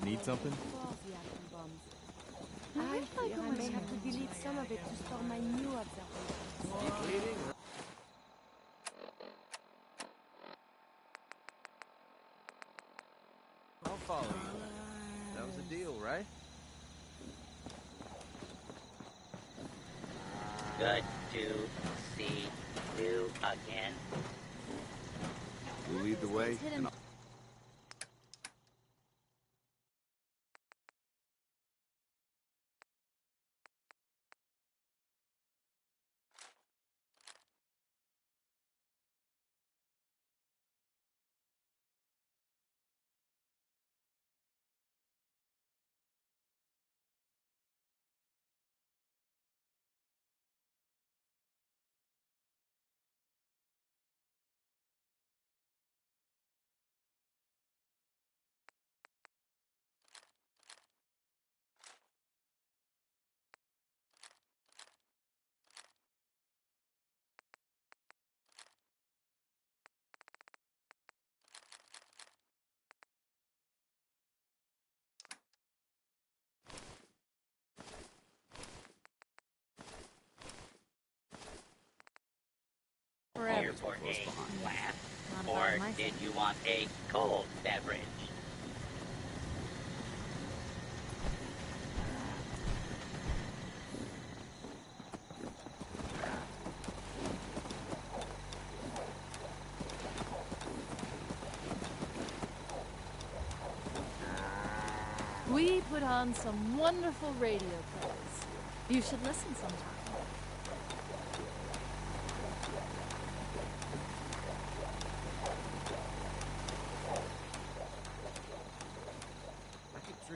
Need something? I may have to delete some of it to store my new observations. Keep bleeding. I'll follow you. That was a deal, right? Good to see you again. You lead the way. Here for a glass, or did you want a cold beverage? We put on some wonderful radio plays. You should listen sometime.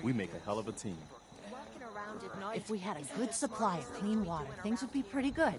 We make a hell of a team. If we had a good supply of clean water, things would be pretty good.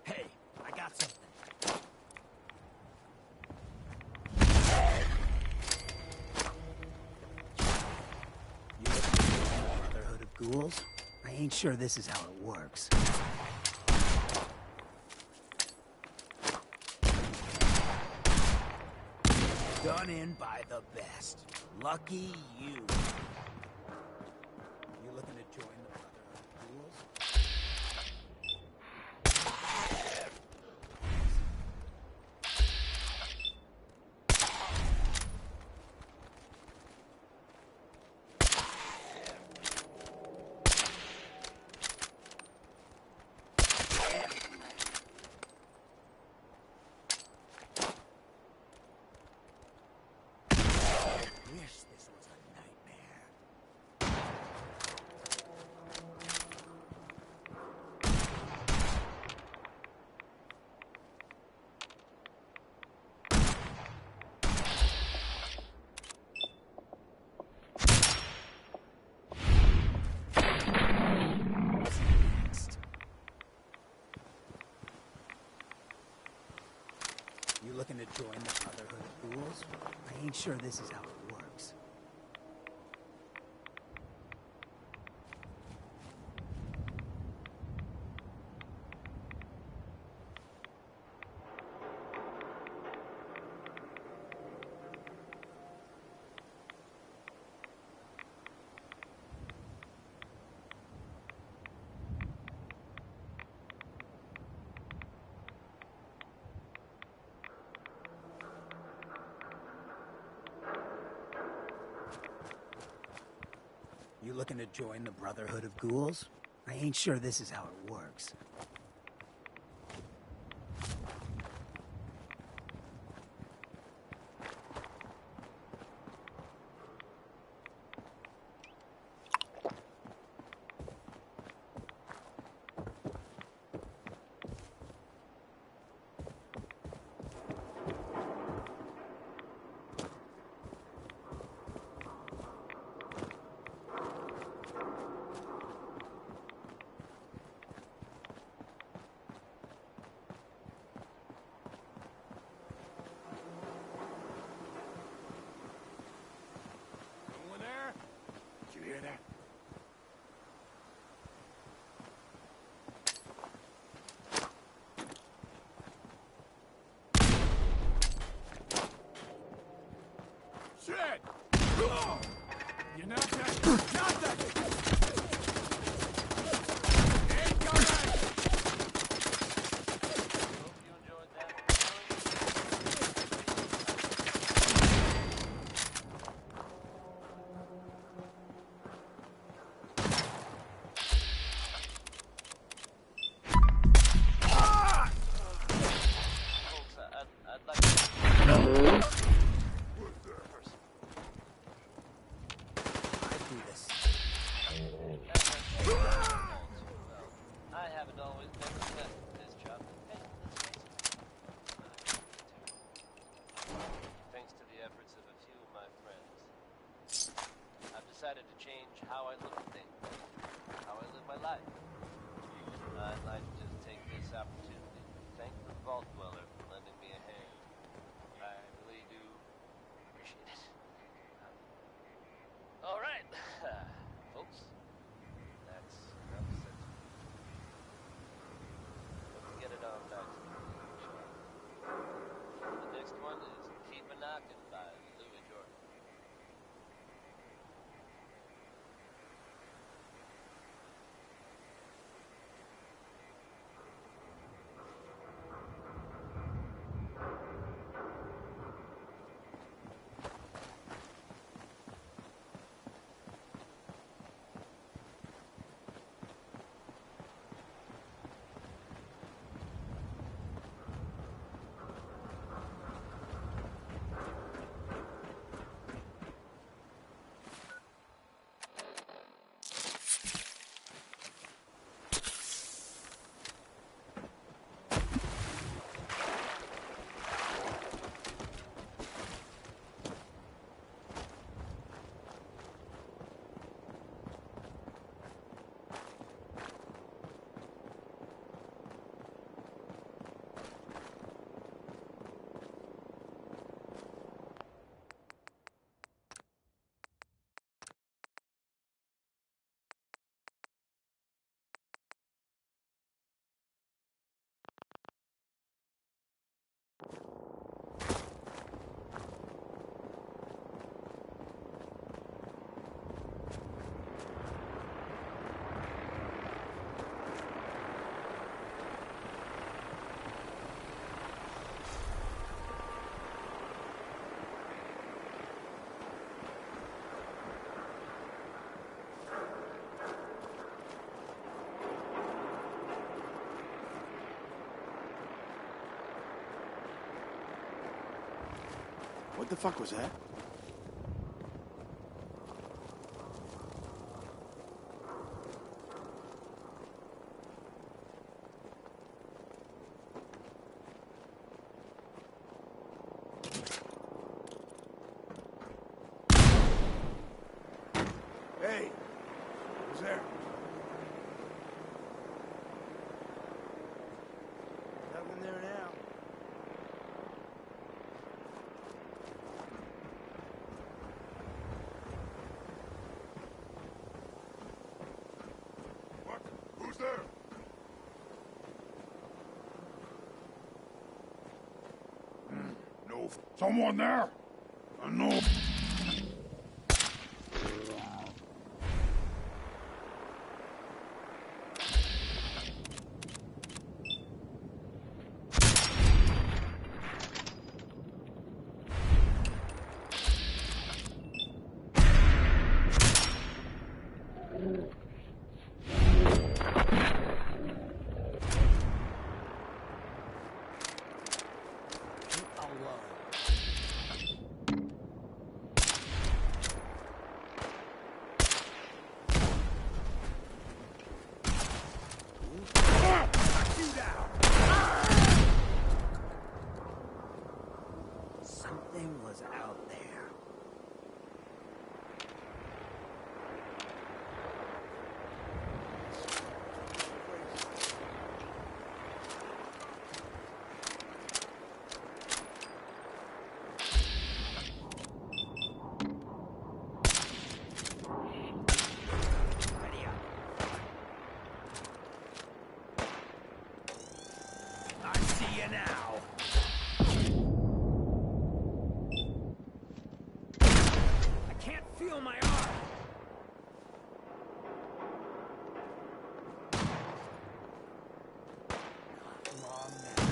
Hey, I got something. You Brotherhood of Ghouls? I ain't sure this is how it works. Done in by the best. Lucky you. You looking to join the Brotherhood of Ghouls? Wish this was a nightmare. Next. You looking to join the Brotherhood of Ghouls? I ain't sure this is how it works. You looking to join the Brotherhood of Ghouls? I ain't sure this is how it works. Anyone there? Did you hear that? Shit! You're not that. Not that. Incoming! Hope you enjoyed that. Folks, I'd like to... I do this. I haven't always been the best at this job. Hey, let's face it. Thanks to the efforts of a few of my friends, I've decided to change how I look at things, how I live my life. I'd like to take this opportunity to thank the Vault Dweller for lending me a hand. I really do appreciate it. All right, folks. That's enough said. Let's get it on back to the video, shall we? The next one is Keep a Knockin' by Louis Jordan. What the fuck was that? Hey, who's there? Nothing there now. What? Who's there? No. Someone there? No. Something was out there. Ready up. I see you now. Feel my arm! Come on now.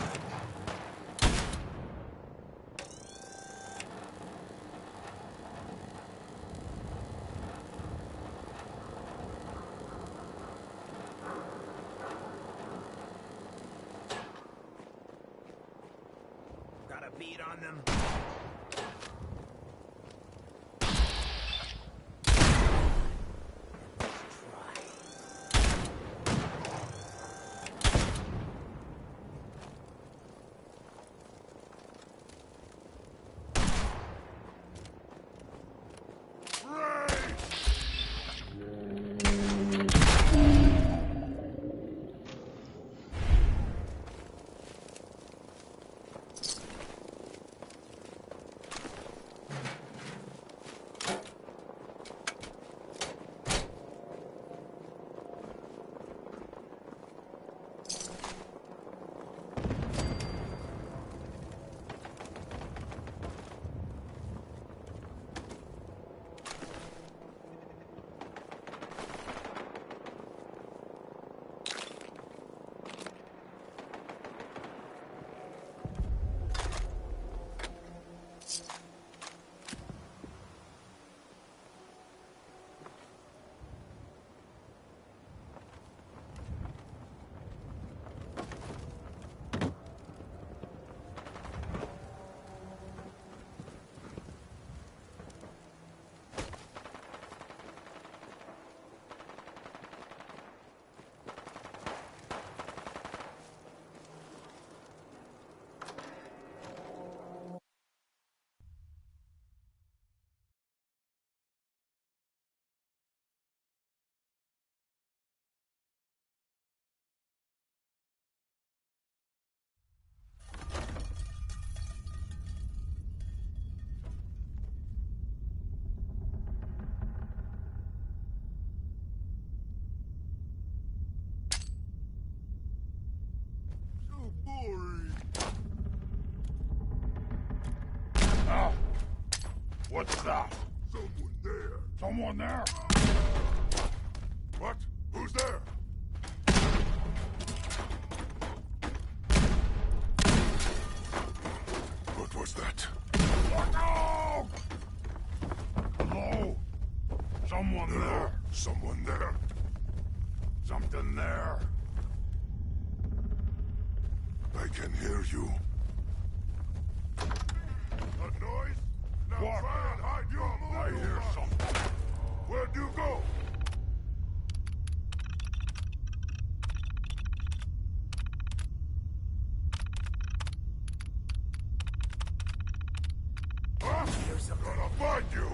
Got a beat on them. What's that? Someone there. Someone there? What? Who's there? What was that? Look out! Hello? Someone there. Someone there. Something there. I can hear you. That noise? What? I hear something. Where'd you go? Huh? I'm gonna find you!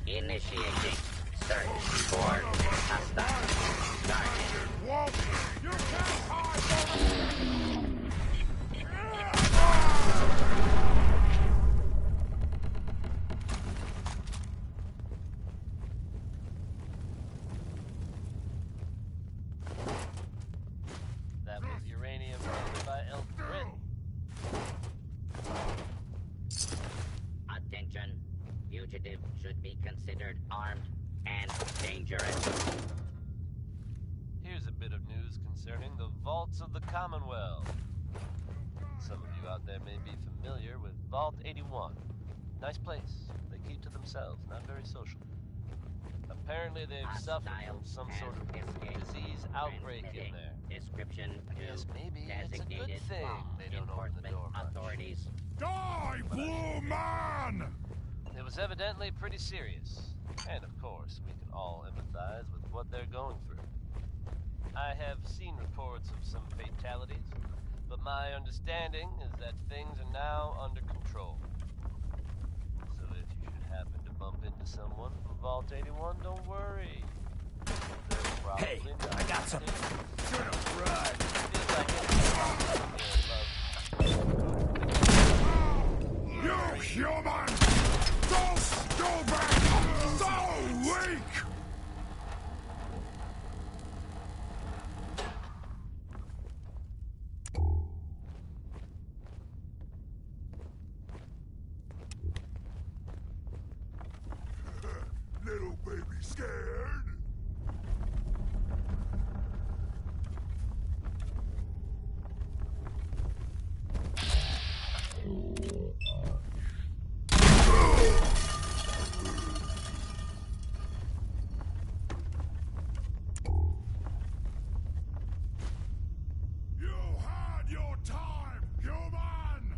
Initiating search for hostile target. You can't hide That was uranium made by El Grin. Attention. Fugitive should be considered armed and dangerous. Here's a bit of news concerning the vaults of the Commonwealth. Some of you out there may be familiar with Vault 81. Nice place. They keep to themselves, not very social. Apparently they've suffered from some sort of disease outbreak in there. Description I guess maybe it's a good designated thing they don't open the door much. authorities. Die, Blue Man! It was evidently pretty serious. And of course, we can all empathize with what they're going through. I have seen reports of some fatalities, but my understanding is that things are now under control. So if you should happen to bump into someone from Vault 81, don't worry. Hey, I got something. Should have run. You human! So stupid! So weak! Little baby scared? You had your time, human!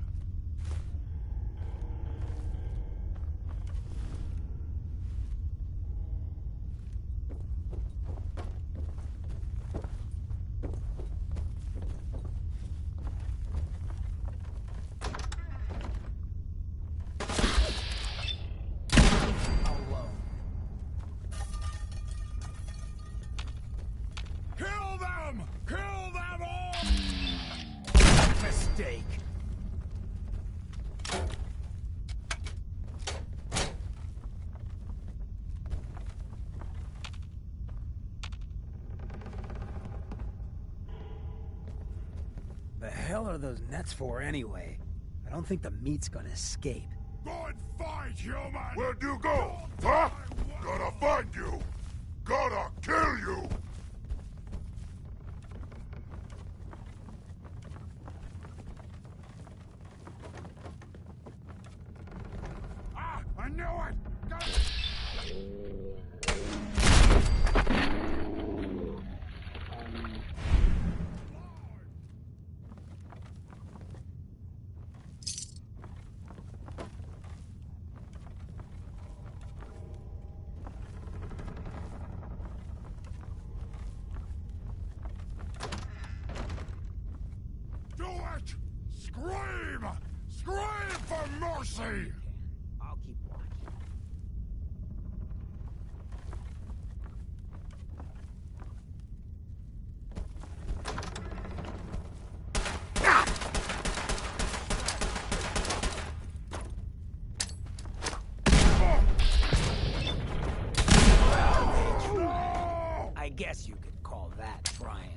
Kill them! Kill them all! Mistake. The hell are those nets for anyway? I don't think the meat's gonna escape. Good fight, human! Where'd you go? Huh? Gotta find you! Gotta kill you! Ah! I knew it! Do it! Scream! Scream for mercy! guess you could call that trying.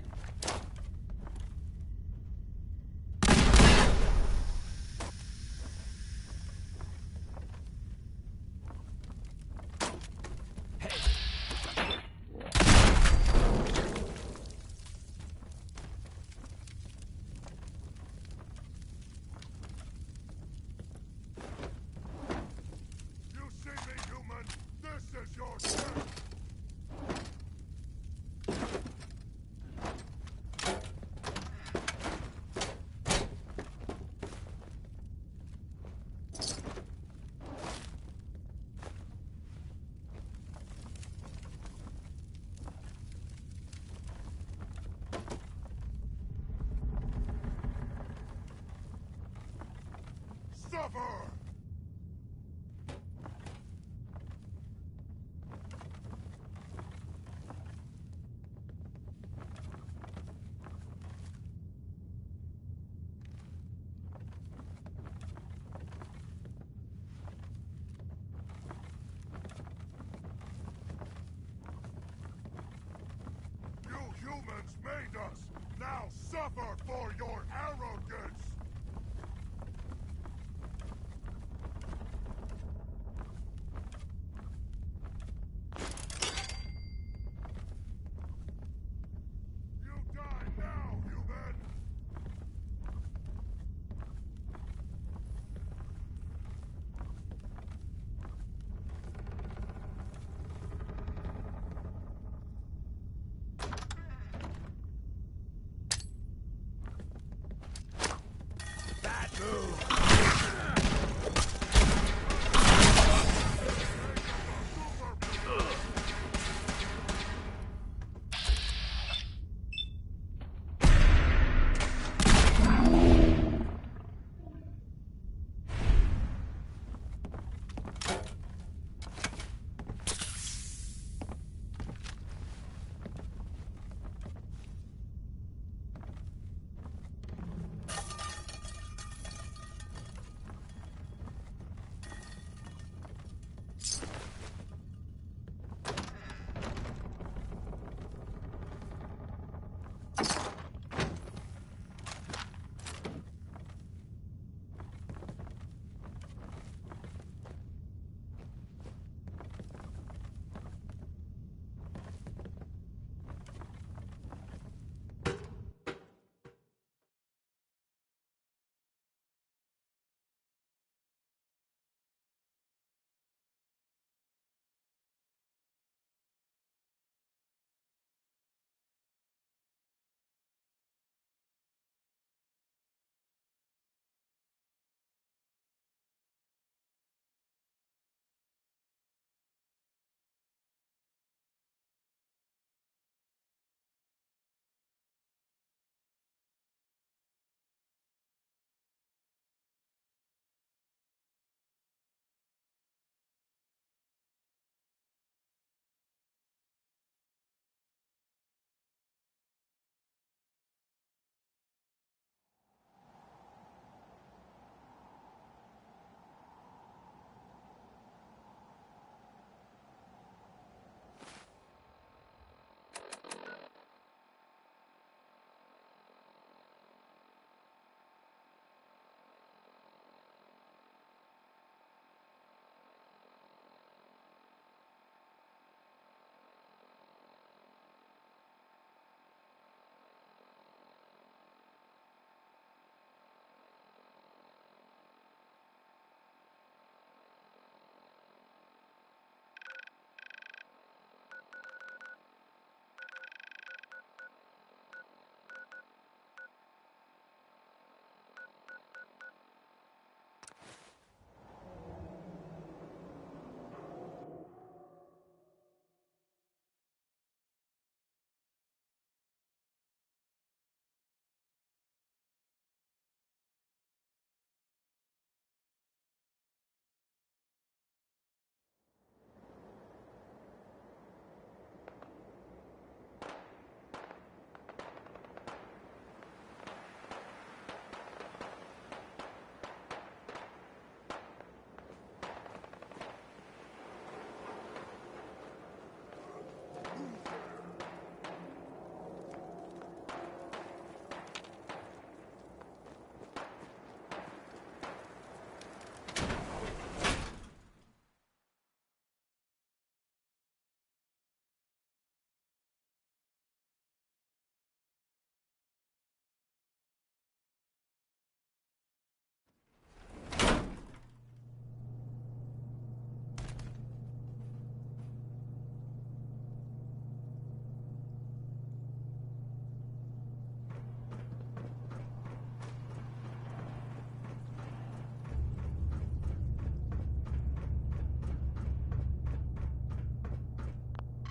Suffer! You humans made us! Now suffer for your arrogance!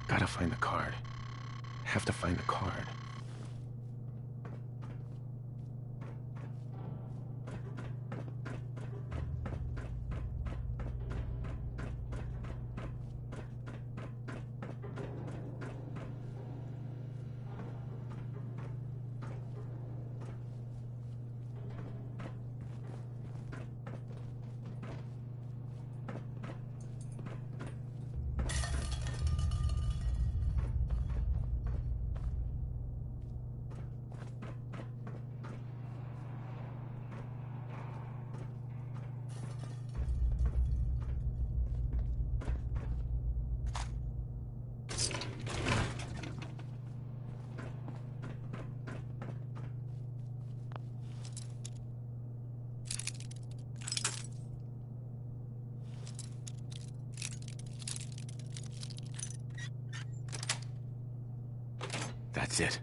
Gotta find the card. Have to find the card. That's it.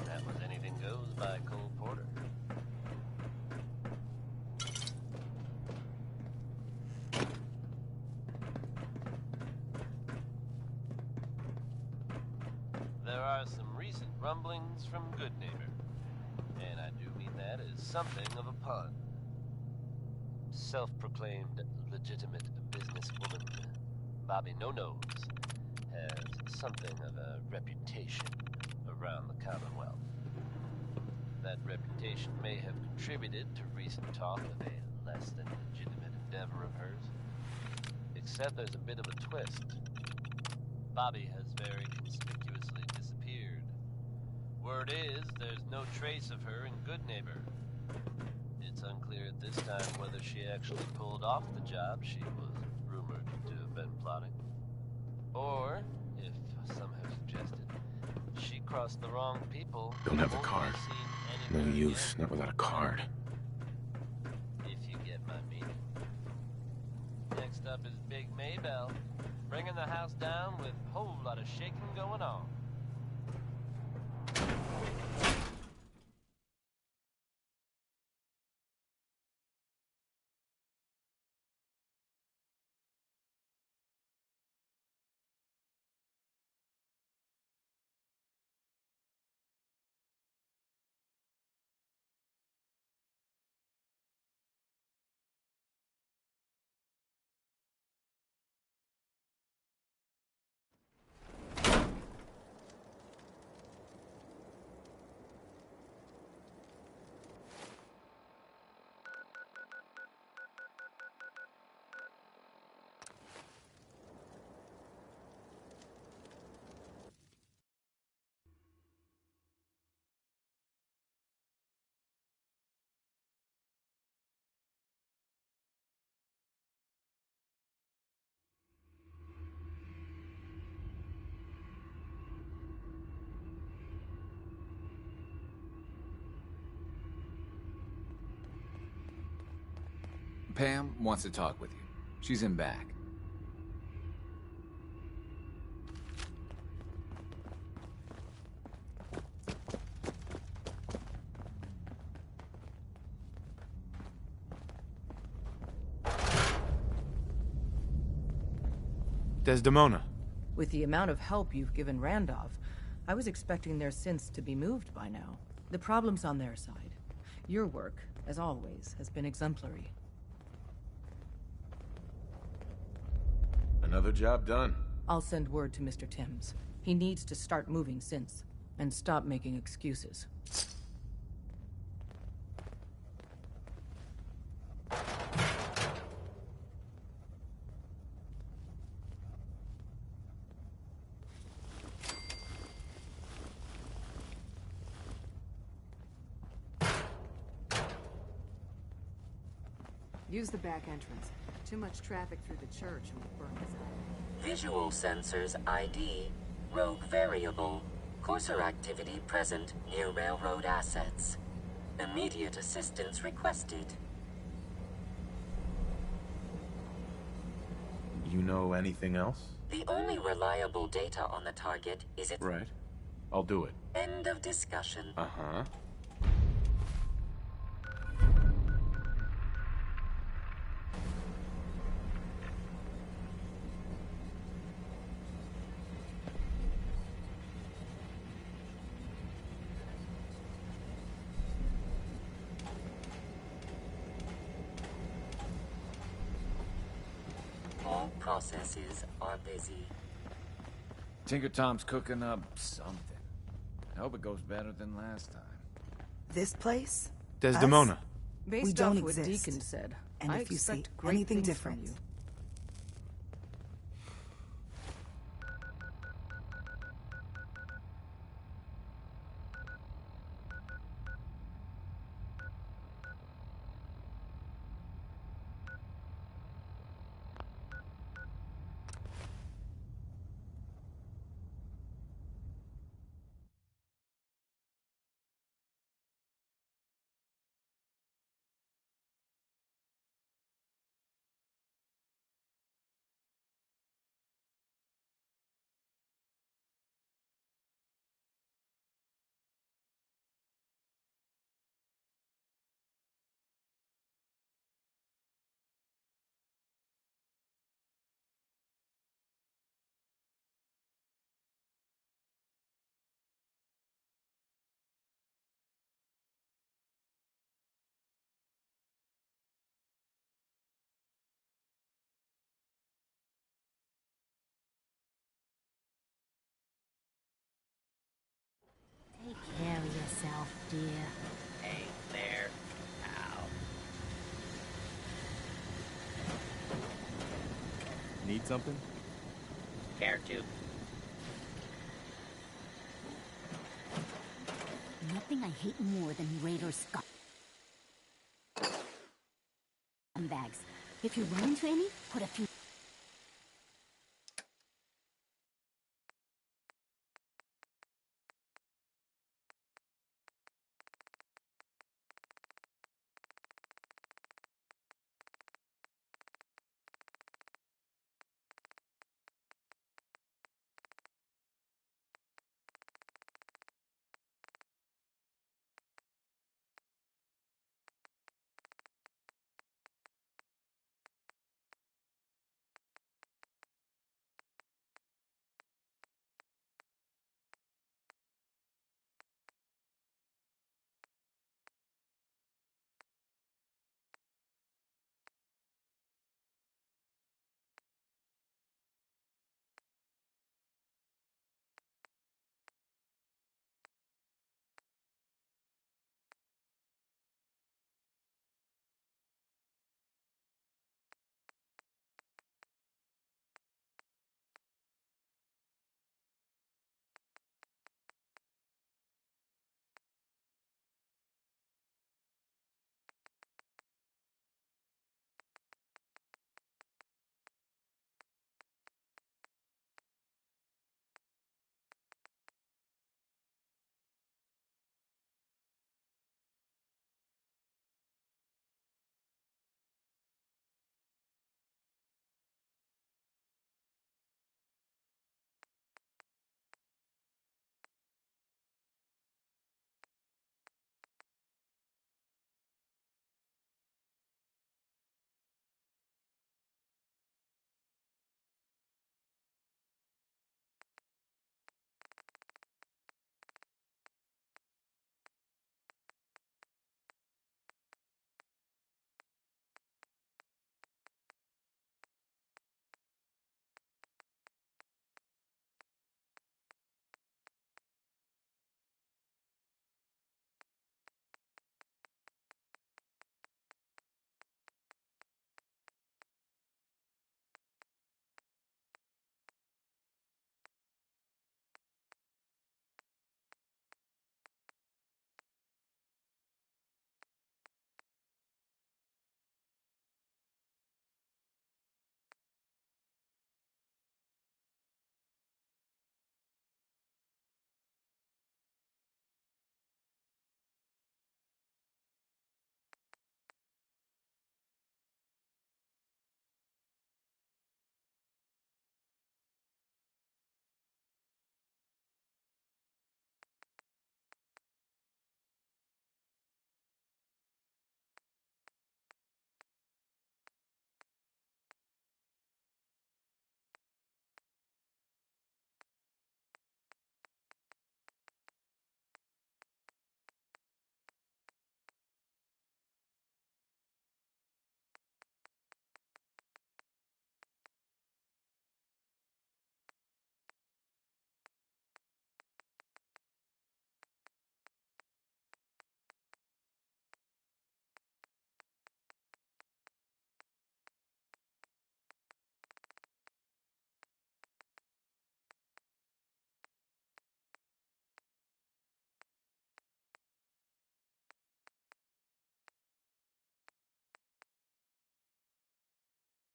That was Anything Goes by Cole Porter. There are some recent rumblings from Good Neighbor, and I do mean that as something of a pun. Self-proclaimed legitimate businesswoman Bobby No-Nose has something of a reputation around the Commonwealth. That reputation may have contributed to recent talk of a less than legitimate endeavor of hers. Except there's a bit of a twist. Bobby has very conspicuously disappeared. Word is, there's no trace of her in Good Neighbor. It's unclear at this time whether she actually pulled off the job she was rumored to have been plotting. Or, if some have suggested, she crossed the wrong people. Don't have the card. No use, not without a card. If you get my meaning. Next up is Big Maybell, bringing the house down with a whole lot of shaking going on. Pam wants to talk with you. She's in back. Desdemona. With the amount of help you've given Randolph, I was expecting their sins to be moved by now. The problem's on their side. Your work, as always, has been exemplary. Another job done. I'll send word to Mr. Timms. He needs to start moving since, and stop making excuses. Use the back entrance. Too much traffic through the church and will burn us out. Visual sensors ID. Rogue variable. Courser activity present near railroad assets. Immediate assistance requested. You know anything else? The only reliable data on the target is its... Right. I'll do it. End of discussion. Uh-huh. processes are busy. Tinker Tom's cooking up something. I hope it goes better than last time. This place? Desdemona. Us? Based We off don't what exist. Deacon said, And I if you see expect great anything things different, from you. Take care of yourself, dear. Hey there. Ow. Need something? Care to? Nothing I hate more than Raider scumbags. If you run into any, put a few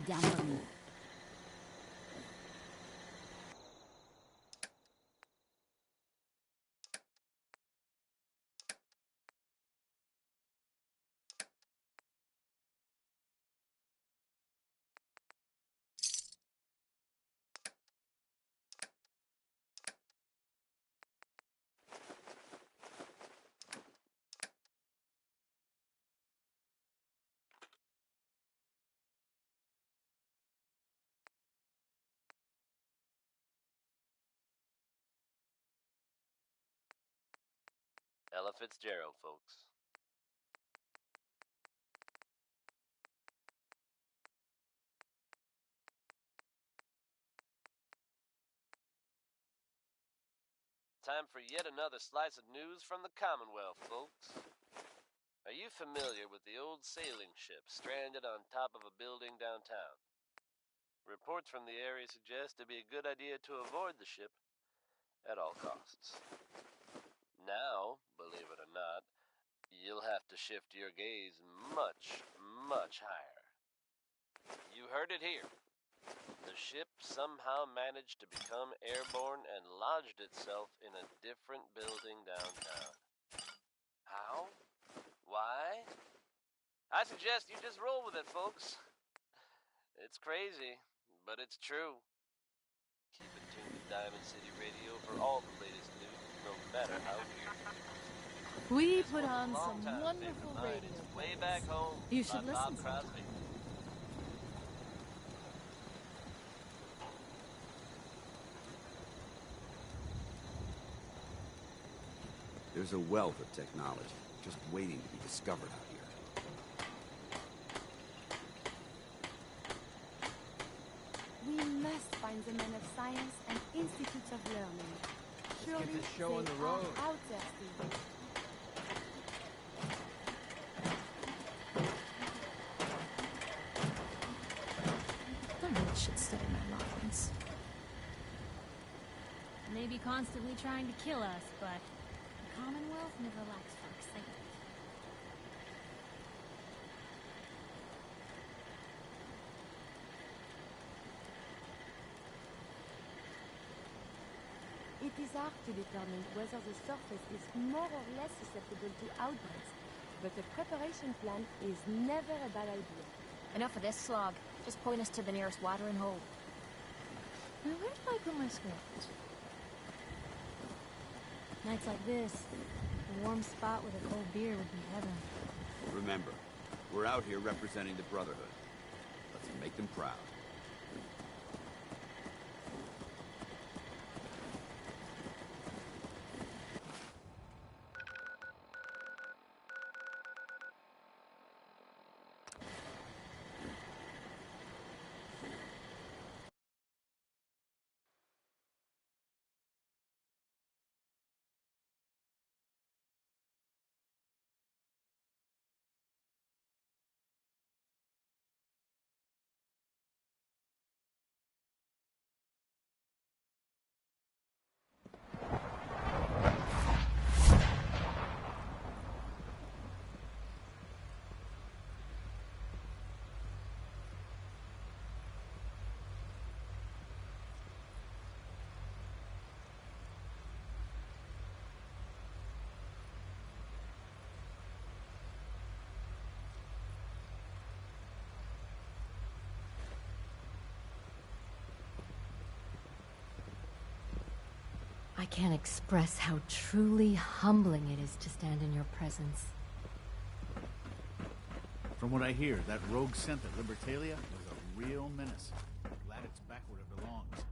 Down for me. Ella Fitzgerald, folks. Time for yet another slice of news from the Commonwealth, folks. Are you familiar with the old sailing ship stranded on top of a building downtown? Reports from the area suggest it'd be a good idea to avoid the ship at all costs. Now, believe it or not, you'll have to shift your gaze much, much higher. You heard it here. The ship somehow managed to become airborne and lodged itself in a different building downtown. How? Why? I suggest you just roll with it, folks. It's crazy, but it's true. Keep it tuned to Diamond City Radio for all the latest news, no matter how weird. We put on some wonderful radio Way back home. You should listen Bob sometime. Crosby. There's a wealth of technology just waiting to be discovered out here. We must find the men of science and institutes of learning. Surely get this show they on the road. are out there still. I really should study my lines. Maybe constantly trying to kill us, but the Commonwealth never lacks for excitement. It is hard to determine whether the surface is more or less susceptible to outbreaks, but a preparation plan is never a bad idea. Enough of this slog. Just point us to the nearest watering hole. Now, where did I put my script? Nights like this, a warm spot with a cold beer would be heaven. Remember, we're out here representing the Brotherhood. Let's make them proud. I can't express how truly humbling it is to stand in your presence. From what I hear, that rogue scent at Libertalia was a real menace. Glad it's back where it belongs.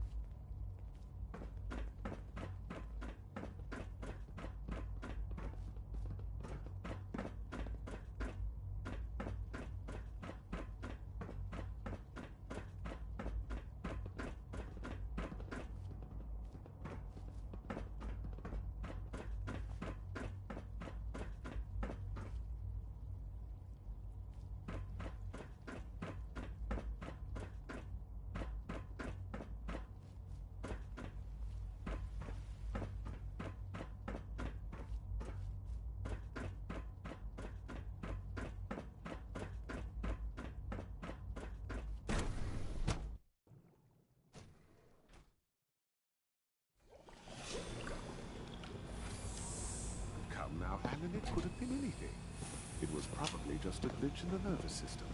and it could have been anything. It was probably just a glitch in the nervous system.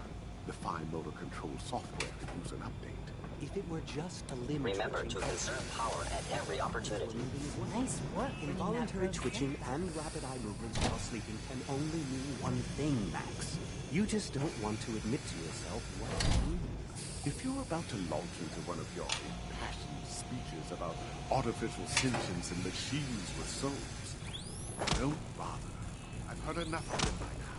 The fine motor control software could use an update. If it were just a limb Remember to conserve power at every opportunity. Nice work. Involuntary twitching and rapid eye movements while sleeping can only mean one thing, Max. You just don't want to admit to yourself what it means. If you're about to launch into one of your impassioned speeches about artificial sentience and machines with souls, don't bother. I've heard enough of them by now.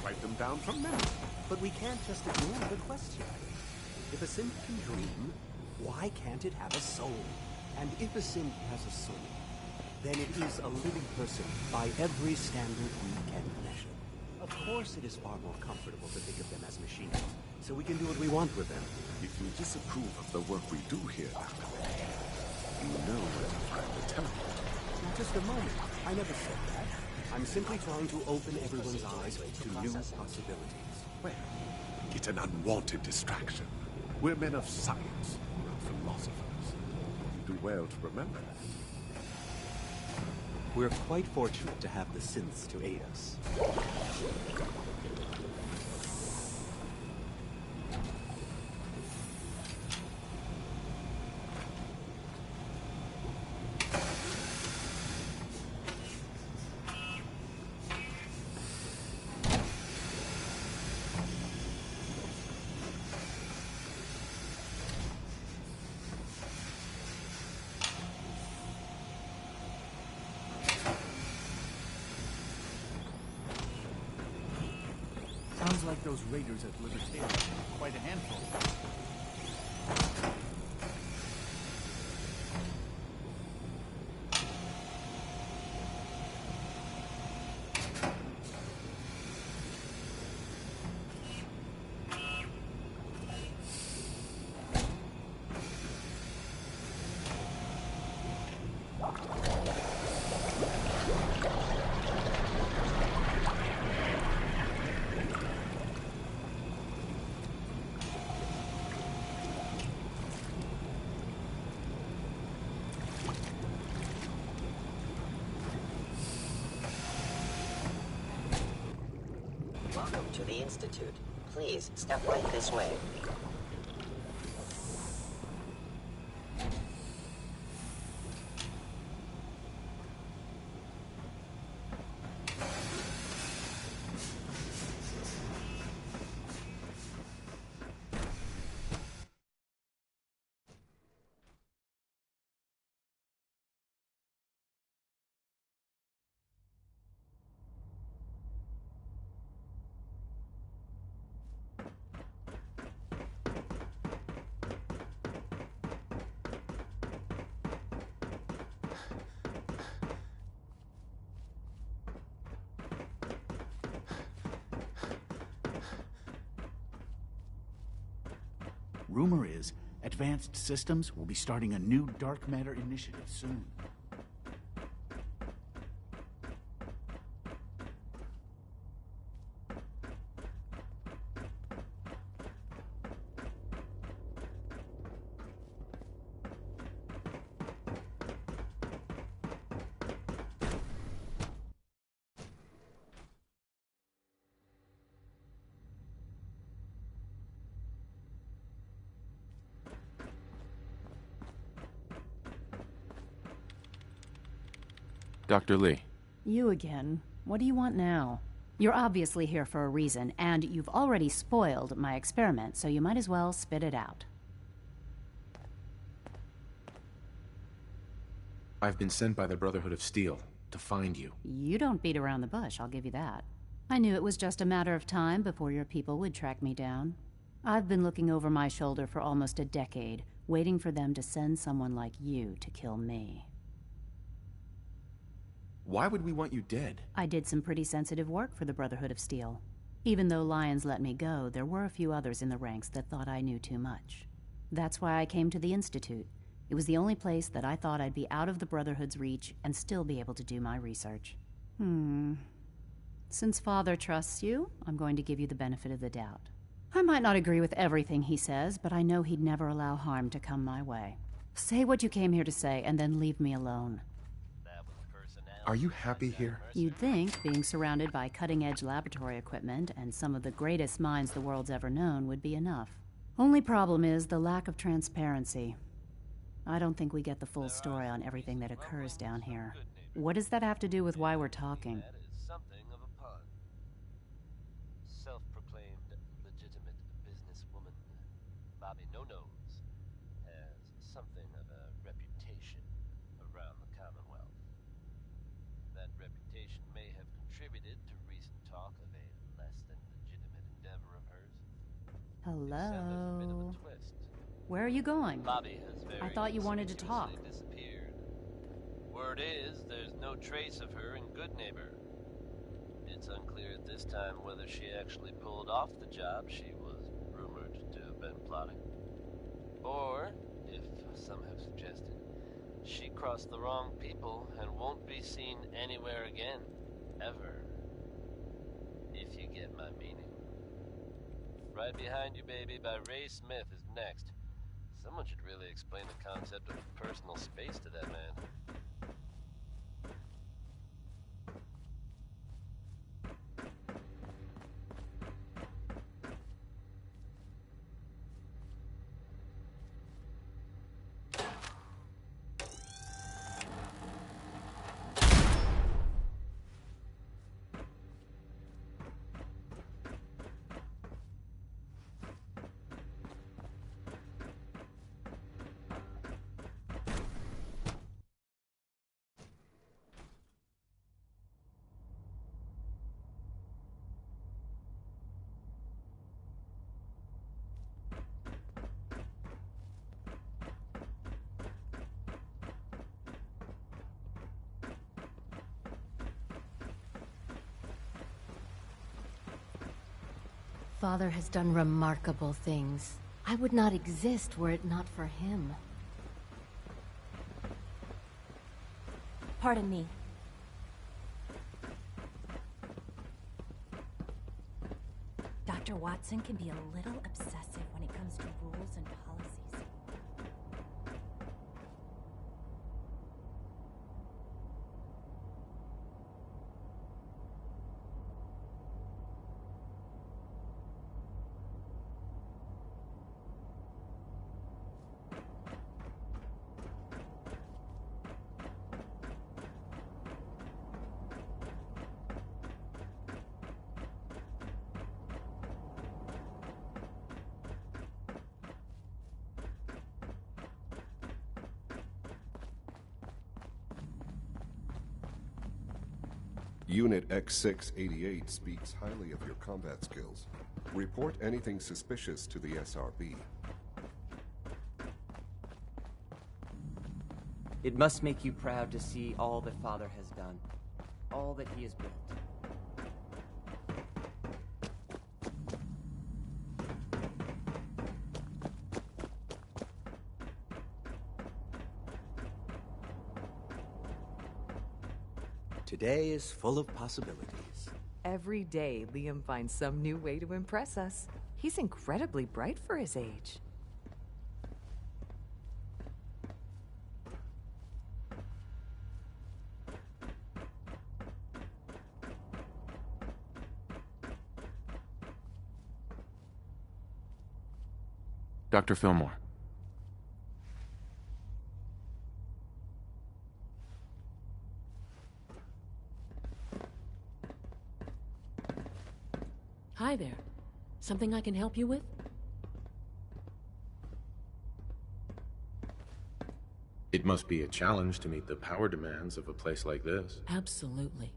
Write them down from memory. But we can't just ignore the question. If a synth can dream, why can't it have a soul? And if a synth has a soul, then it is a living person by every standard we can measure. Of course it is far more comfortable to think of them as machines, so we can do what we want with them. If you disapprove of the work we do here, Dr. Lee, you know where to find the temple. Now just a moment. I never said that. I'm simply trying to open everyone's eyes to new possibilities. Well, it's an unwanted distraction. We're men of science, not philosophers. You do well to remember that. We're quite fortunate to have the synths to aid us. Sounds like those raiders at Libertalia. Quite a handful. Welcome to the Institute. Please step right this way. Rumor is, Advanced Systems will be starting a new dark matter initiative soon. Dr. Lee. You again. What do you want now? You're obviously here for a reason, and you've already spoiled my experiment, so you might as well spit it out. I've been sent by the Brotherhood of Steel to find you. You don't beat around the bush, I'll give you that. I knew it was just a matter of time before your people would track me down. I've been looking over my shoulder for almost a decade, waiting for them to send someone like you to kill me. Why would we want you dead? I did some pretty sensitive work for the Brotherhood of Steel. Even though Lyons let me go, there were a few others in the ranks that thought I knew too much. That's why I came to the Institute. It was the only place that I thought I'd be out of the Brotherhood's reach and still be able to do my research. Since Father trusts you, I'm going to give you the benefit of the doubt. I might not agree with everything he says, but I know he'd never allow harm to come my way. Say what you came here to say, and then leave me alone. That was personality. Are you happy here? You'd think being surrounded by cutting-edge laboratory equipment and some of the greatest minds the world's ever known would be enough. Only problem is the lack of transparency. I don't think we get the full story on everything that occurs down here. What does that have to do with why we're talking? That is something of a pun. Self-proclaimed legitimate businesswoman, Bobby No-Nose, has something of a reputation around the Commonwealth. That reputation may have contributed to recent talk of a less than legitimate endeavor of hers. Hello? Where are you going? Bobby has very I thought you wanted to talk. disappeared. Word is, there's no trace of her in Good Neighbor. It's unclear at this time whether she actually pulled off the job she was rumored to have been plotting. Or, if some have suggested, she crossed the wrong people and won't be seen anywhere again, ever. If you get my meaning. Right Behind You, Baby by Ray Smith is next. Someone should really explain the concept of personal space to that man. Father has done remarkable things. I would not exist were it not for him. Pardon me. Dr. Watson can be a little obsessive when it comes to rules and policies. Unit X688 speaks highly of your combat skills. Report anything suspicious to the SRB. It must make you proud to see all that Father has done, all that he has built. Today is full of possibilities. Every day, Liam finds some new way to impress us. He's incredibly bright for his age. Dr. Fillmore. Hi there. Something I can help you with? It must be a challenge to meet the power demands of a place like this. Absolutely.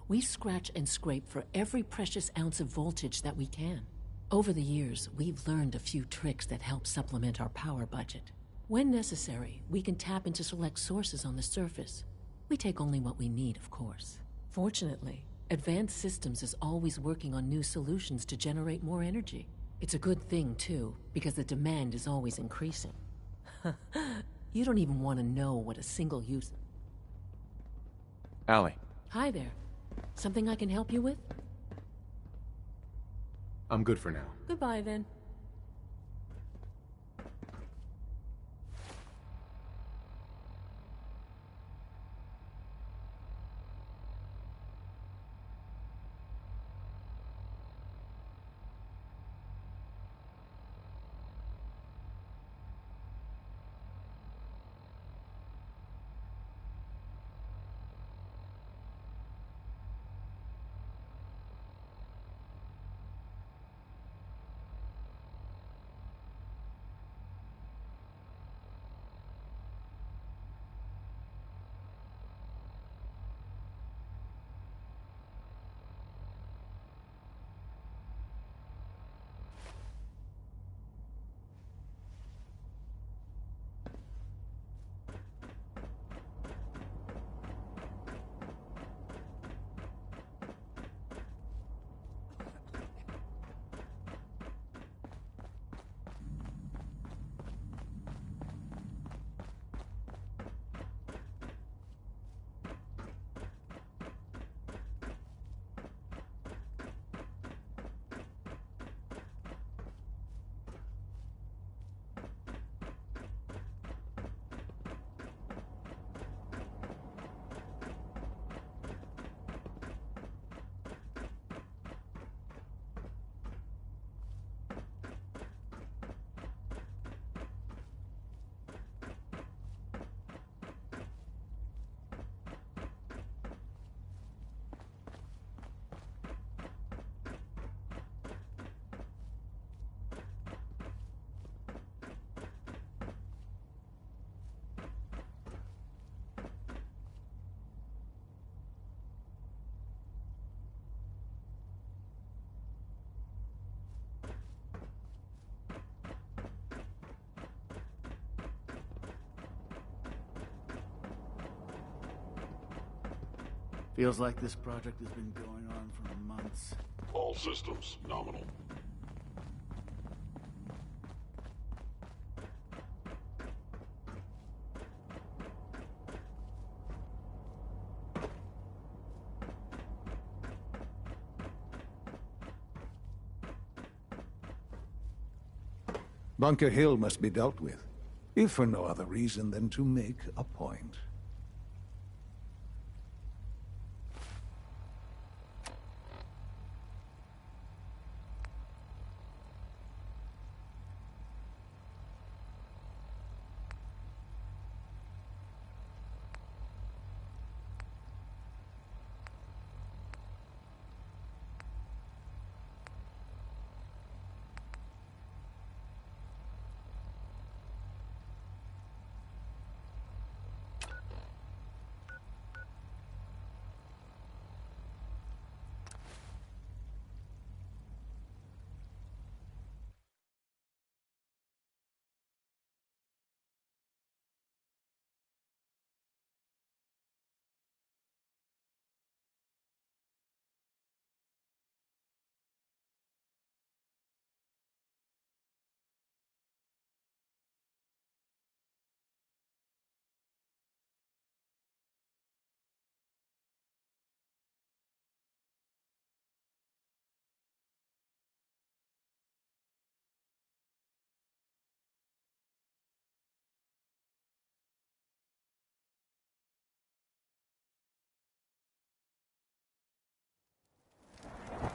We scratch and scrape for every precious ounce of voltage that we can. Over the years, we've learned a few tricks that help supplement our power budget. When necessary, we can tap into select sources on the surface. We take only what we need, of course. Fortunately, Advanced Systems is always working on new solutions to generate more energy. It's a good thing, too, because the demand is always increasing. You don't even want to know what a single use... Allie. Hi there. Something I can help you with? I'm good for now. Goodbye, then. Feels like this project has been going on for months. All systems nominal. Bunker Hill must be dealt with, if for no other reason than to make a point.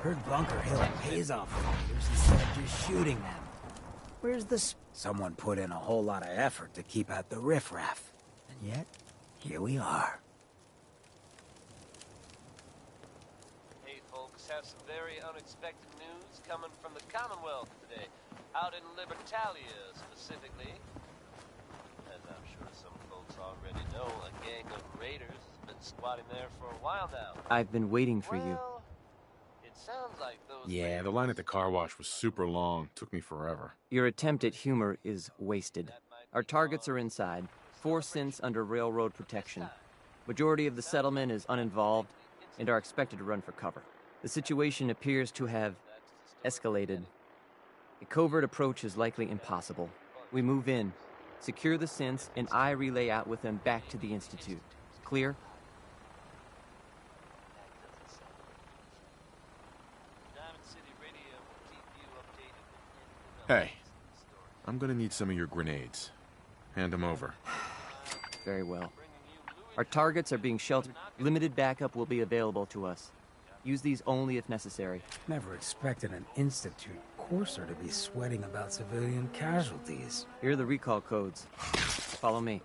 Heard Bunker Hill pays off fighters instead of just shooting them. Where's the Someone put in a whole lot of effort to keep out the riffraff. And yet, here we are. Hey folks, have some very unexpected news coming from the Commonwealth today. Out in Libertalia, specifically. As I'm sure some folks already know, a gang of raiders has been squatting there for a while now. I've been waiting for you. Sounds like those. Yeah, the line at the car wash was super long. Took me forever. Your attempt at humor is wasted. Our targets are inside, 4 synths under railroad protection. Majority of the settlement is uninvolved and are expected to run for cover. The situation appears to have escalated. A covert approach is likely impossible. We move in, secure the synths, and I relay out with them back to the Institute. Clear? Hey, I'm gonna need some of your grenades. Hand them over. Very well. Our targets are being sheltered. Limited backup will be available to us. Use these only if necessary. Never expected an Institute courser to be sweating about civilian casualties. Here are the recall codes. Follow me.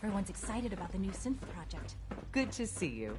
Everyone's excited about the new synth project. Good to see you.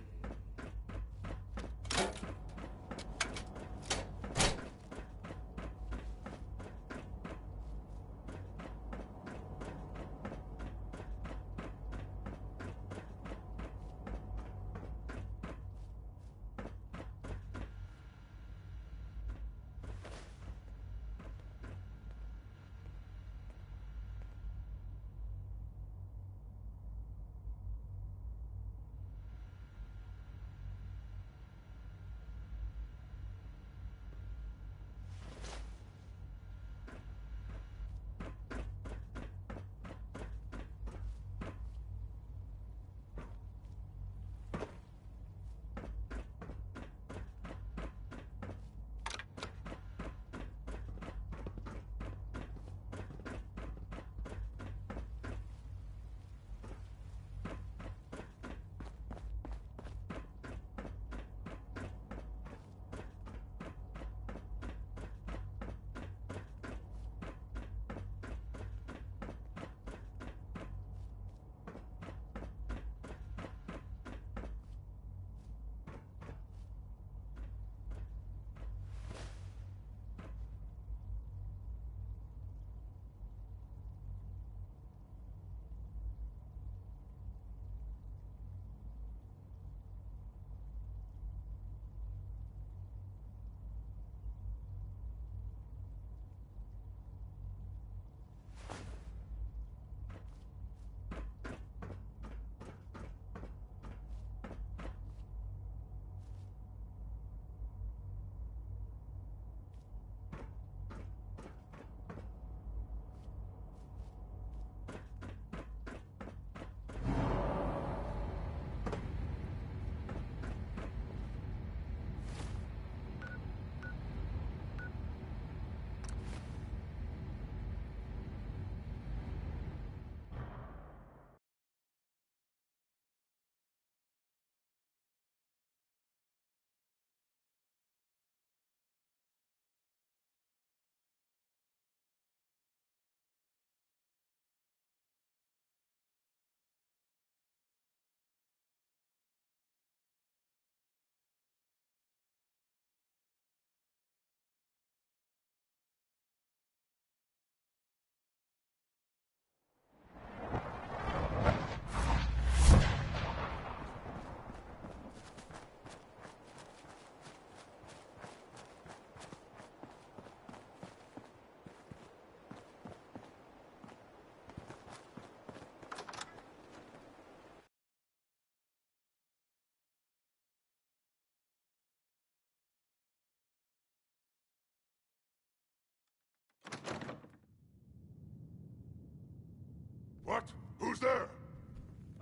What? Who's there?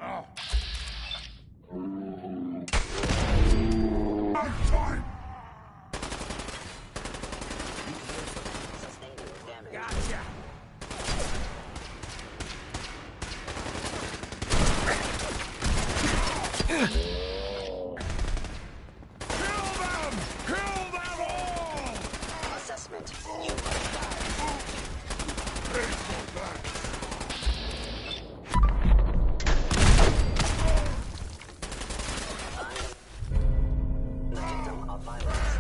Oh. Time! Gotcha! Kill them! Kill them all! Assessment. You must die. Pay for that! Victim of violence.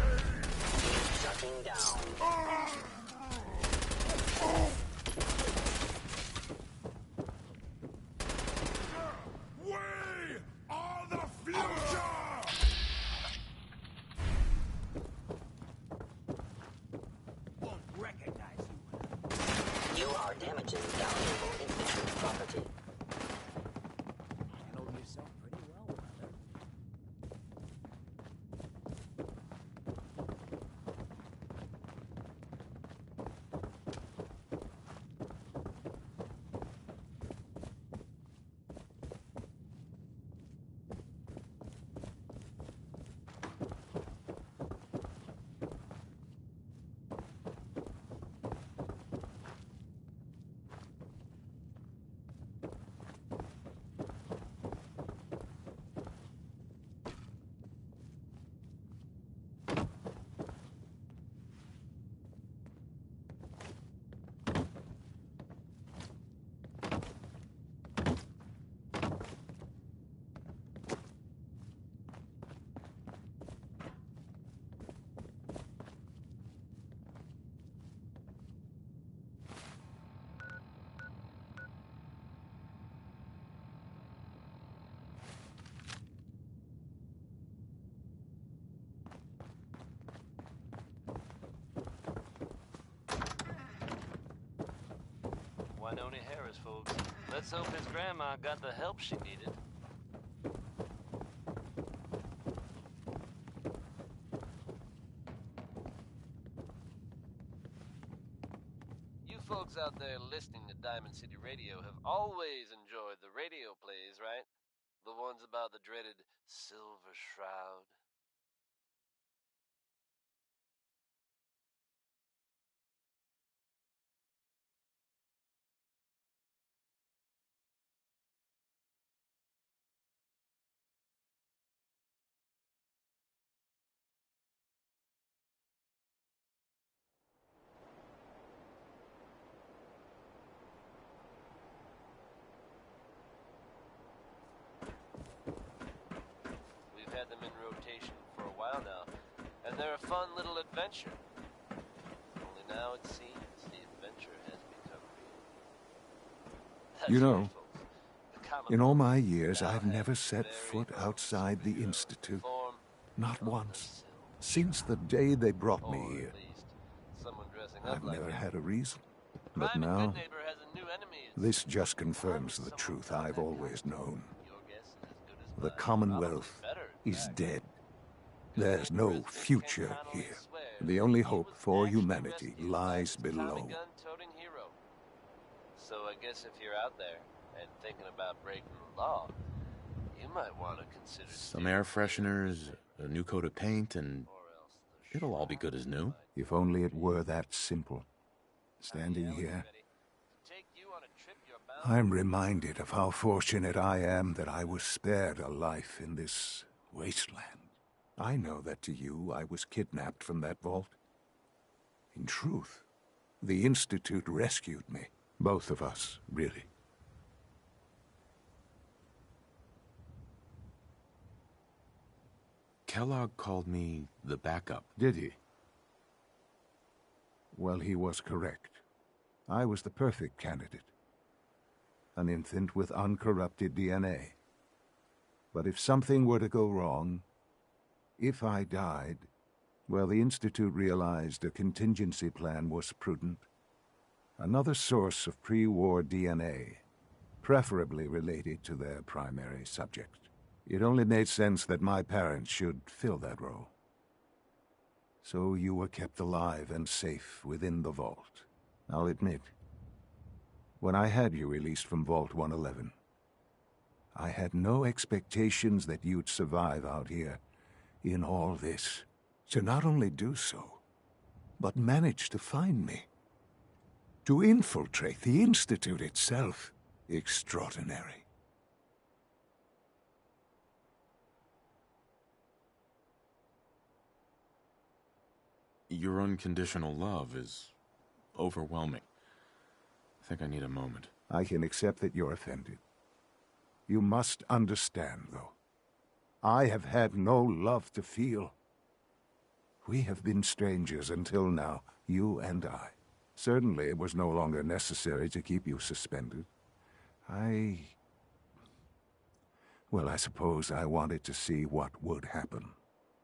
Shutting down. We are the future! Noni Harris, folks. Let's hope his grandma got the help she needed. You folks out there listening to Diamond City Radio have always enjoyed the radio plays, right? The ones about the dreaded Silver Shroud. We've had them in rotation for a while now, and they're a fun little adventure. Only now it seems the adventure has become real. You know, in all my years, I've never set foot outside the Institute. Not once. Since the day they brought me here. I've never had a reason. But now, this just confirms the truth I've always known. The Commonwealth is dead. There's no future here. The only hope for humanity lies below. So I guess if you're out there and thinking about breaking the law, you might want to consider some air fresheners, a new coat of paint, and it'll all be good as new. If only it were that simple. Standing here, I'm reminded of how fortunate I am that I was spared a life in this wasteland. I know that to you, I was kidnapped from that vault. In truth, the Institute rescued me. Both of us, really. Kellogg called me the backup. Did he? Well, he was correct. I was the perfect candidate. An infant with uncorrupted DNA. But if something were to go wrong, if I died, well, the Institute realized a contingency plan was prudent. Another source of pre-war DNA, preferably related to their primary subject. It only made sense that my parents should fill that role. So you were kept alive and safe within the vault. I'll admit, when I had you released from Vault 111, I had no expectations that you'd survive out here in all this. To not only do so, but manage to find me. To infiltrate the Institute itself. Extraordinary. Your unconditional love is overwhelming. I think I need a moment. I can accept that you're offended. You must understand, though. I have had no love to feel. We have been strangers until now, you and I. Certainly it was no longer necessary to keep you suspended. Well, I suppose I wanted to see what would happen.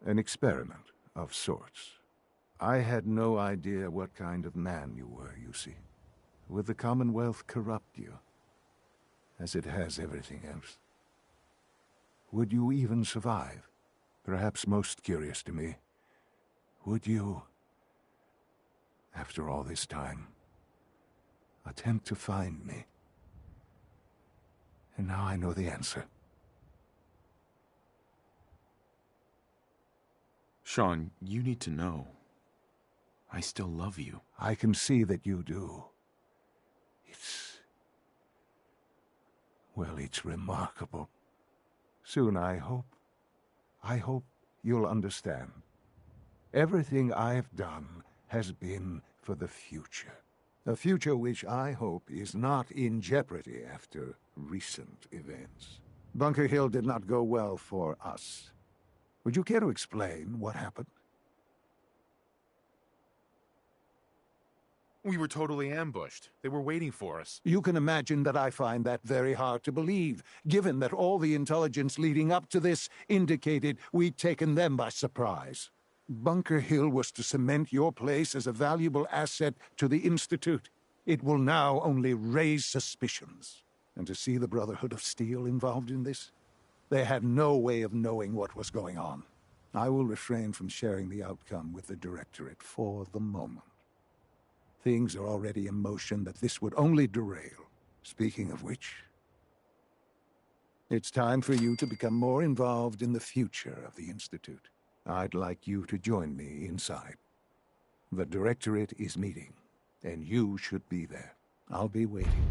An experiment of sorts. I had no idea what kind of man you were, you see. Would the Commonwealth corrupt you, as it has everything else? Would you even survive? Perhaps most curious to me, would you, after all this time, attempt to find me? And now I know the answer. Sean, you need to know. I still love you. I can see that you do. Well, it's remarkable. Soon, I hope you'll understand. Everything I've done has been for the future. A future which I hope is not in jeopardy after recent events. Bunker Hill did not go well for us. Would you care to explain what happened? We were totally ambushed. They were waiting for us. You can imagine that I find that very hard to believe, given that all the intelligence leading up to this indicated we'd taken them by surprise. Bunker Hill was to cement your place as a valuable asset to the Institute. It will now only raise suspicions. And to see the Brotherhood of Steel involved in this, they had no way of knowing what was going on. I will refrain from sharing the outcome with the Directorate for the moment. Things are already in motion that this would only derail. Speaking of which, it's time for you to become more involved in the future of the Institute. I'd like you to join me inside. The Directorate is meeting, and you should be there. I'll be waiting.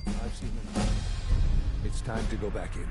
I've seen enough. It's time to go back in.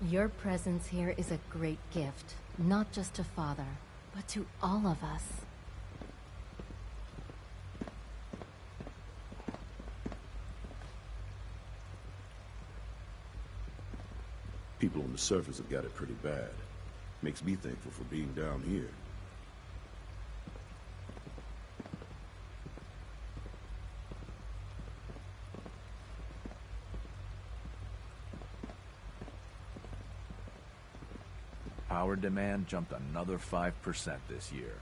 Your presence here is a great gift, not just to Father, but to all of us. People on the surface have got it pretty bad. Makes me thankful for being down here. Power demand jumped another 5% this year.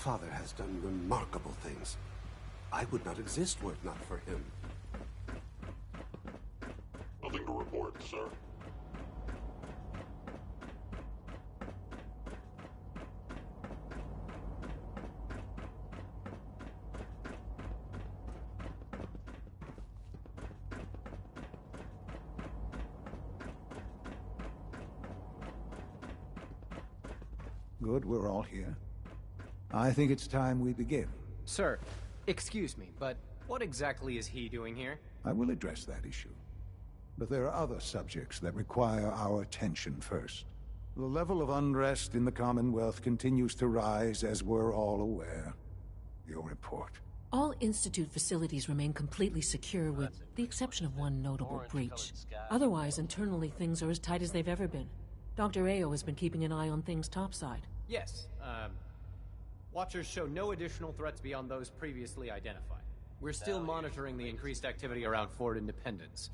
Father has done remarkable things. I would not exist were it not for him. Nothing to report, sir. Good, we're all here. I think it's time we begin. Sir, excuse me, but what exactly is he doing here? I will address that issue. But there are other subjects that require our attention first. The level of unrest in the Commonwealth continues to rise, as we're all aware. Your report. All Institute facilities remain completely secure with the exception of one notable breach. Otherwise, internally, things are as tight as they've ever been. Dr. Ao has been keeping an eye on things topside. Yes, Watchers show no additional threats beyond those previously identified. We're still monitoring the increased activity around Fort Independence,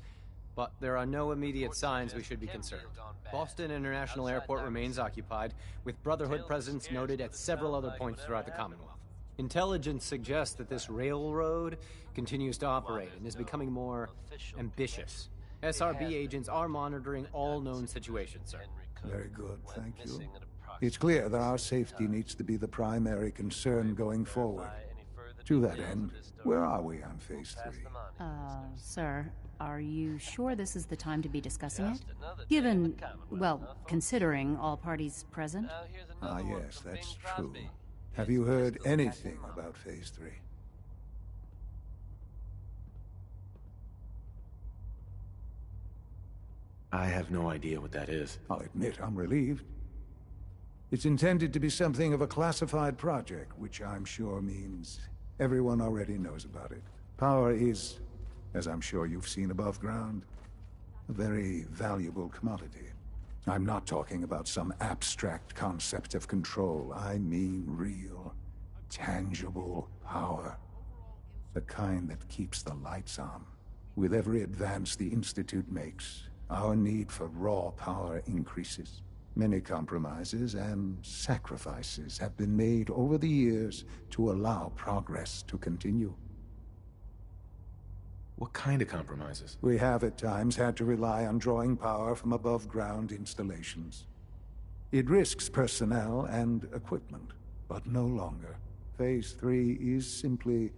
but there are no immediate signs we should be concerned. Boston International Airport remains occupied, with Brotherhood presence noted at several other points throughout the Commonwealth. Intelligence suggests that this railroad continues to operate and is becoming more ambitious. SRB agents are monitoring all known situations, sir. Very good, thank you. It's clear that our safety needs to be the primary concern going forward. To that end, where are we on Phase 3? Sir, are you sure this is the time to be discussing it? Given, well, considering all parties present? Ah, yes, that's true. Have you heard anything about Phase 3? I have no idea what that is. I'll admit I'm relieved. It's intended to be something of a classified project, which I'm sure means everyone already knows about it. Power is, as I'm sure you've seen above ground, a very valuable commodity. I'm not talking about some abstract concept of control. I mean real, tangible power. The kind that keeps the lights on. With every advance the Institute makes, our need for raw power increases. Many compromises and sacrifices have been made over the years to allow progress to continue. What kind of compromises? We have at times had to rely on drawing power from above-ground installations. It risks personnel and equipment, but no longer. Phase 3 is simply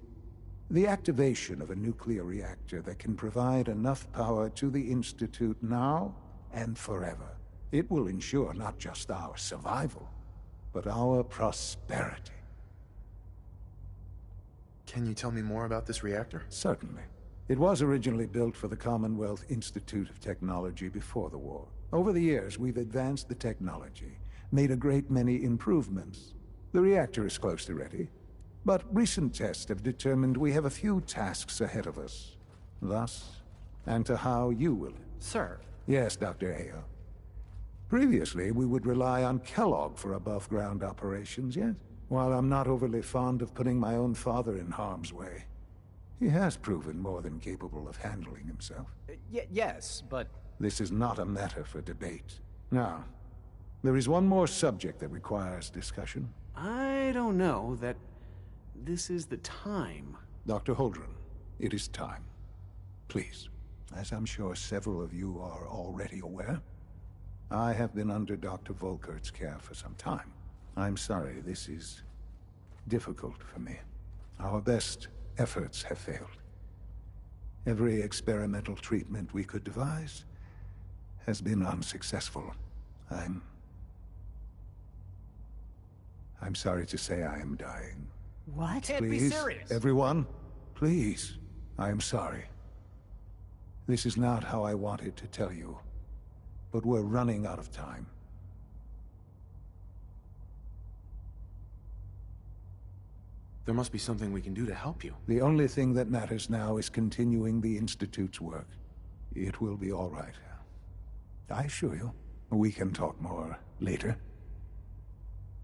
the activation of a nuclear reactor that can provide enough power to the Institute now and forever. It will ensure not just our survival, but our prosperity. Can you tell me more about this reactor? Certainly. It was originally built for the Commonwealth Institute of Technology before the war. Over the years, we've advanced the technology, made a great many improvements. The reactor is close to ready, but recent tests have determined we have a few tasks ahead of us. Thus, and to how you will. Sir. Yes, Dr. Ayo. Previously, we would rely on Kellogg for above-ground operations, yes? While I'm not overly fond of putting my own father in harm's way, he has proven more than capable of handling himself. Yes, but... This is not a matter for debate. Now, there is one more subject that requires discussion. I don't know that this is the time. Dr. Holdren, it is time. Please, as I'm sure several of you are already aware, I have been under Dr. Volkert's care for some time. I'm sorry, this is difficult for me. Our best efforts have failed. Every experimental treatment we could devise has been unsuccessful. I'm sorry to say I am dying. What? Can't be serious. Everyone, please. I am sorry. This is not how I wanted to tell you, but we're running out of time. There must be something we can do to help you. The only thing that matters now is continuing the Institute's work. It will be all right. I assure you, we can talk more later.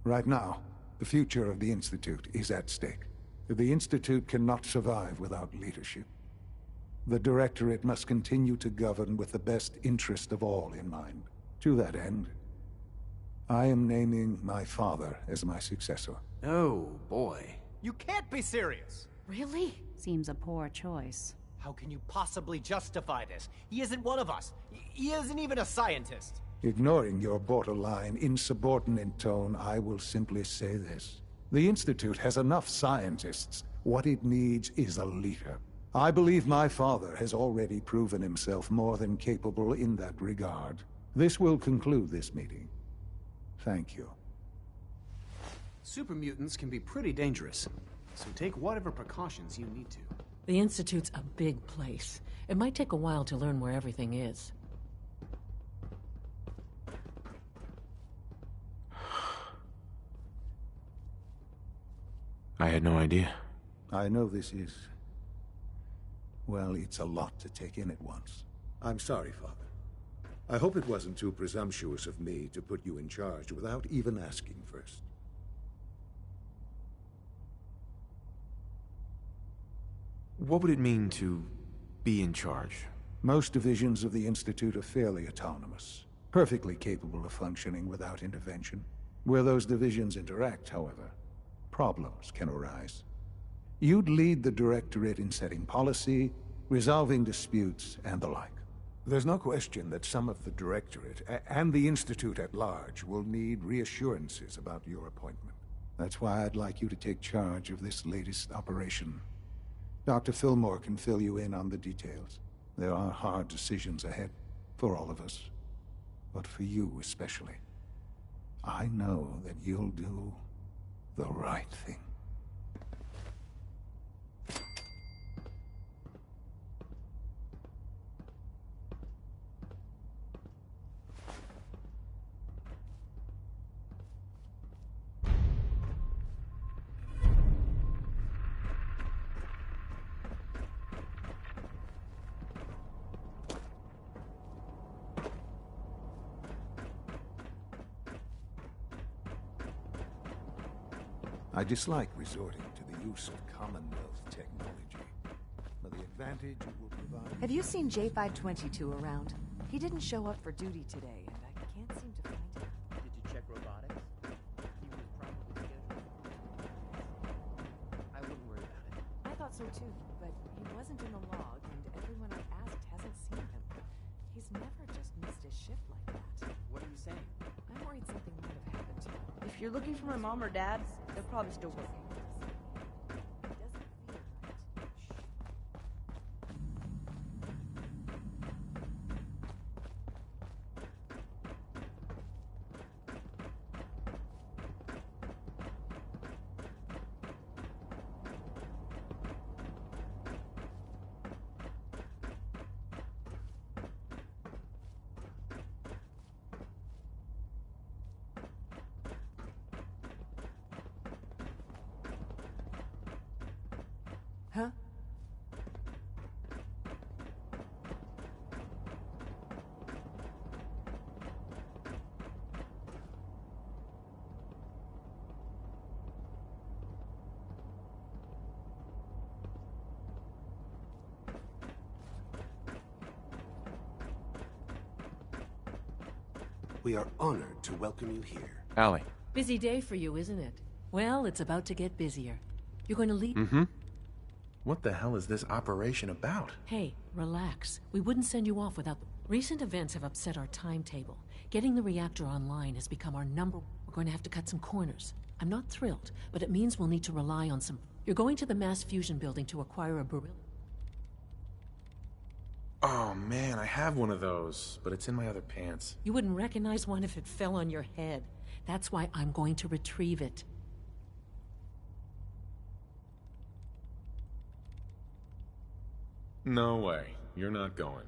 Right now, the future of the Institute is at stake. The Institute cannot survive without leadership. The Directorate must continue to govern with the best interest of all in mind. To that end, I am naming my father as my successor. Oh, boy. You can't be serious! Really? Seems a poor choice. How can you possibly justify this? He isn't one of us. He isn't even a scientist. Ignoring your borderline, insubordinate tone, I will simply say this. The Institute has enough scientists. What it needs is a leader. I believe my father has already proven himself more than capable in that regard. This will conclude this meeting. Thank you. Super mutants can be pretty dangerous, so take whatever precautions you need to. The Institute's a big place. It might take a while to learn where everything is. I had no idea. I know this is... well, it's a lot to take in at once. I'm sorry, Father. I hope it wasn't too presumptuous of me to put you in charge without even asking first. What would it mean to be in charge? Most divisions of the Institute are fairly autonomous, perfectly capable of functioning without intervention. Where those divisions interact, however, problems can arise. You'd lead the Directorate in setting policy, resolving disputes, and the like. There's no question that some of the Directorate, and the Institute at large, will need reassurances about your appointment. That's why I'd like you to take charge of this latest operation. Dr. Fillmore can fill you in on the details. There are hard decisions ahead, for all of us. But for you especially. I know that you'll do the right thing. I dislike resorting to the use of Commonwealth technology, but the advantage it will provide... Have you seen J522 around? He didn't show up for duty today, and I can't seem to find him. Did you check robotics? He was probably scheduled. I wouldn't worry about it. I thought so too, but he wasn't in the log, and everyone I've asked hasn't seen him. He's never just missed his shift like that. What are you saying? I'm worried something might have happened to him. If you're looking for my mom or dad, they're probably still working. Huh? We are honored to welcome you here. Allie. Busy day for you, isn't it? Well, it's about to get busier. You're going to leave? Mm-hmm. What the hell is this operation about? Hey, relax. We wouldn't send you off without... Recent events have upset our timetable. Getting the reactor online has become our number... We're going to have to cut some corners. I'm not thrilled, but it means we'll need to rely on some... You're going to the mass fusion building to acquire a beryllium. Oh man, I have one of those, but it's in my other pants. You wouldn't recognize one if it fell on your head. That's why I'm going to retrieve it. No way. You're not going.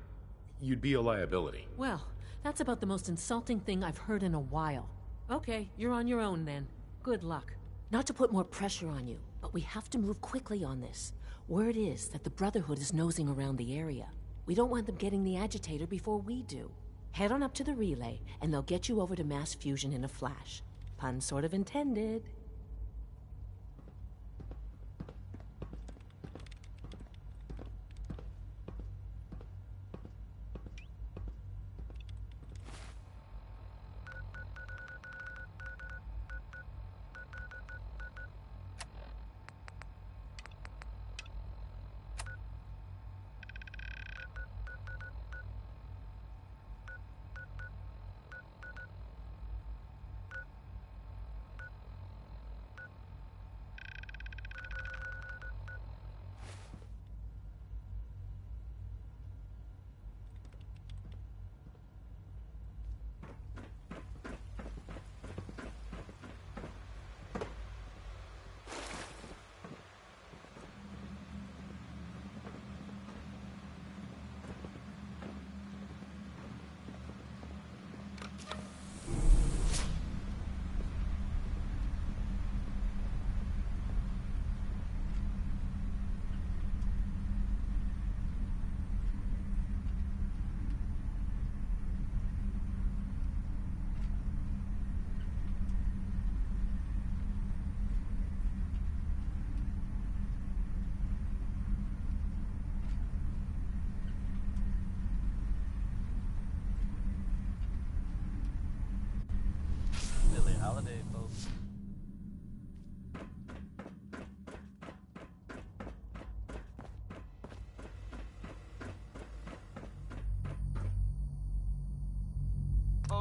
You'd be a liability. Well, that's about the most insulting thing I've heard in a while. Okay, you're on your own then. Good luck. Not to put more pressure on you, but we have to move quickly on this. Word is that the Brotherhood is nosing around the area. We don't want them getting the agitator before we do. Head on up to the relay, and they'll get you over to mass fusion in a flash. Pun sort of intended.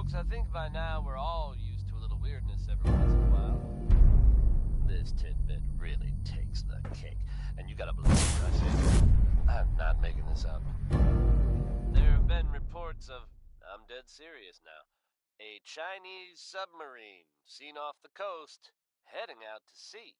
folks, I think by now we're all used to a little weirdness every once in a while. This tidbit really takes the cake, and you gotta believe what I say. I'm not making this up. There have been reports of, I'm dead serious now, a Chinese submarine seen off the coast heading out to sea.